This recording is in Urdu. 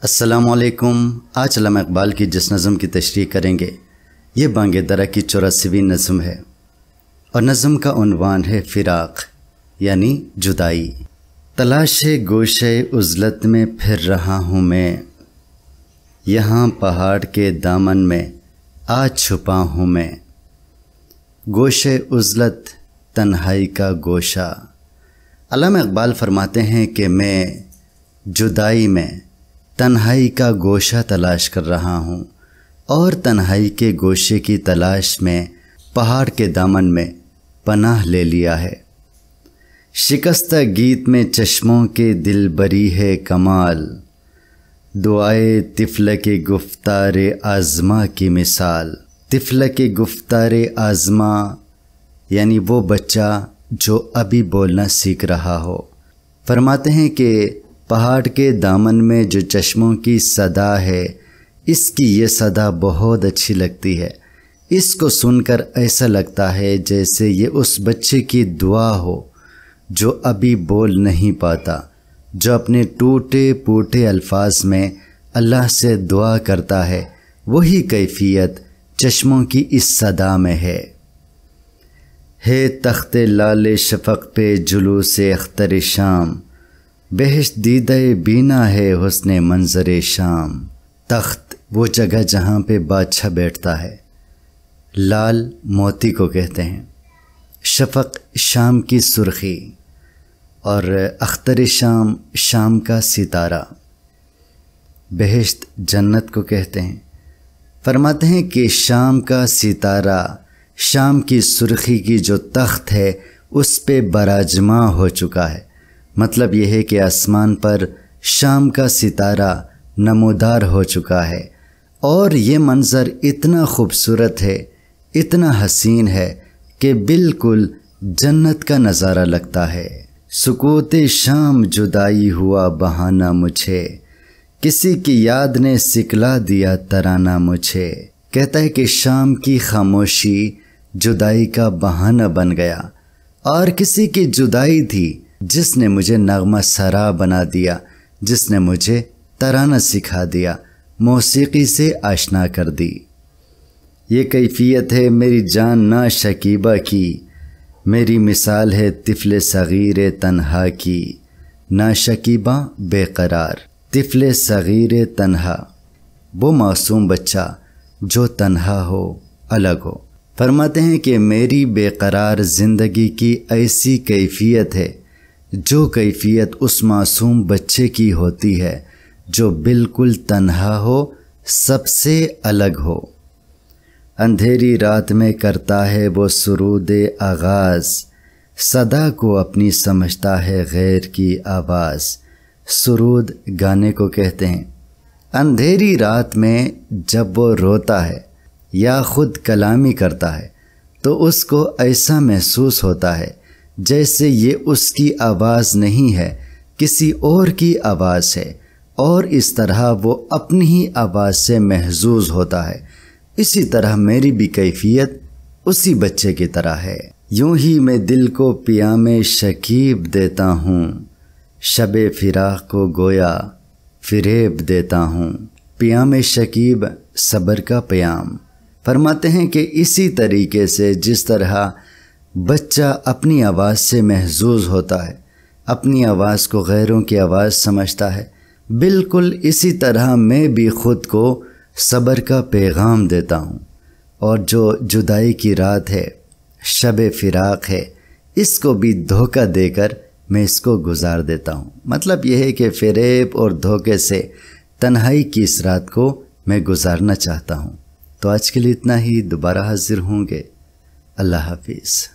السلام علیکم۔ آج علامہ اقبال کی جس نظم کی تشریح کریں گے یہ بانگ درا کی 84ویں نظم ہے، اور نظم کا عنوان ہے فراق یعنی جدائی۔ تلاش گوشے عزلت میں پھر رہا ہوں میں، یہاں پہاڑ کے دامن میں آ چھپا ہوں میں۔ گوشے عزلت تنہائی کا گوشہ۔ علامہ اقبال فرماتے ہیں کہ میں جدائی میں تنہائی کا گوشہ تلاش کر رہا ہوں، اور تنہائی کے گوشے کی تلاش میں پہاڑ کے دامن میں پناہ لے لیا ہے۔ شکستہ گیت میں چشموں کے دل بری ہے کمال، دعائے طفل کے گفتار آزما کی مثال۔ طفل کے گفتار آزما یعنی وہ بچہ جو ابھی بولنا سیکھ رہا ہو۔ فرماتے ہیں کہ پہاڑ کے دامن میں جو چشموں کی صدا ہے، اس کی یہ صدا بہت اچھی لگتی ہے۔ اس کو سن کر ایسا لگتا ہے جیسے یہ اس بچے کی دعا ہو جو ابھی بول نہیں پاتا، جو اپنے ٹوٹے پوٹے الفاظ میں اللہ سے دعا کرتا ہے۔ وہی کیفیت چشموں کی اس صدا میں ہے تخت لال شفق پہ جلوس اختر شام، بہشت دیدہ بینا ہے حسن منظر شام۔ تخت وہ جگہ جہاں پہ بادشاہ بیٹھتا ہے، لال موتی کو کہتے ہیں، شفق شام کی سرخی، اور اختر شام شام کا ستارہ، بہشت جنت کو کہتے ہیں۔ فرماتے ہیں کہ شام کا ستارہ، شام کی سرخی کی جو تخت ہے اس پہ براجماں ہو چکا ہے۔ مطلب یہ ہے کہ آسمان پر شام کا ستارہ نمودار ہو چکا ہے، اور یہ منظر اتنا خوبصورت ہے، اتنا حسین ہے کہ بالکل جنت کا نظارہ لگتا ہے۔ سکوت شام جدائی ہوا بہانہ مجھے، کسی کی یاد نے سکلا دیا ترانہ مجھے۔ کہتا ہے کہ شام کی خاموشی جدائی کا بہانہ بن گیا، اور کسی کی جدائی تھی جس نے مجھے نغمہ سرا بنا دیا، جس نے مجھے ترانہ سکھا دیا، موسیقی سے آشنا کر دی۔ یہ کیفیت ہے میری جان نا شکیبہ کی، میری مثال ہے طفل صغیر تنہا کی۔ نا شکیبہ بے قرار، طفل صغیر تنہا وہ معصوم بچہ جو تنہا ہو، الگ ہو۔ فرماتے ہیں کہ میری بے قرار زندگی کی ایسی کیفیت ہے جو کیفیت اس معصوم بچے کی ہوتی ہے جو بالکل تنہا ہو، سب سے الگ ہو۔ اندھیری رات میں کرتا ہے وہ سرود آغاز، صدا کو اپنی سمجھتا ہے غیر کی آواز۔ سرود گانے کو کہتے ہیں۔ اندھیری رات میں جب وہ روتا ہے یا خود کلامی کرتا ہے تو اس کو ایسا محسوس ہوتا ہے جیسے یہ اس کی آواز نہیں ہے، کسی اور کی آواز ہے، اور اس طرح وہ اپنی ہی آواز سے محظوظ ہوتا ہے۔ اسی طرح میری بھی کیفیت اسی بچے کی طرح ہے۔ یوں ہی میں دل کو پیام شکیب دیتا ہوں، شب فراق کو گویا فریب دیتا ہوں۔ پیام شکیب صبر کا پیام۔ فرماتے ہیں کہ اسی طریقے سے جس طرح بچہ اپنی آواز سے محظوظ ہوتا ہے، اپنی آواز کو غیروں کی آواز سمجھتا ہے، بالکل اسی طرح میں بھی خود کو صبر کا پیغام دیتا ہوں، اور جو جدائی کی رات ہے، شب فراق ہے، اس کو بھی دھوکہ دے کر میں اس کو گزار دیتا ہوں۔ مطلب یہ ہے کہ فریب اور دھوکے سے تنہائی کی اس رات کو میں گزارنا چاہتا ہوں۔ تو آج کے لیے اتنا ہی، دوبارہ حاضر ہوں گے۔ اللہ حافظ۔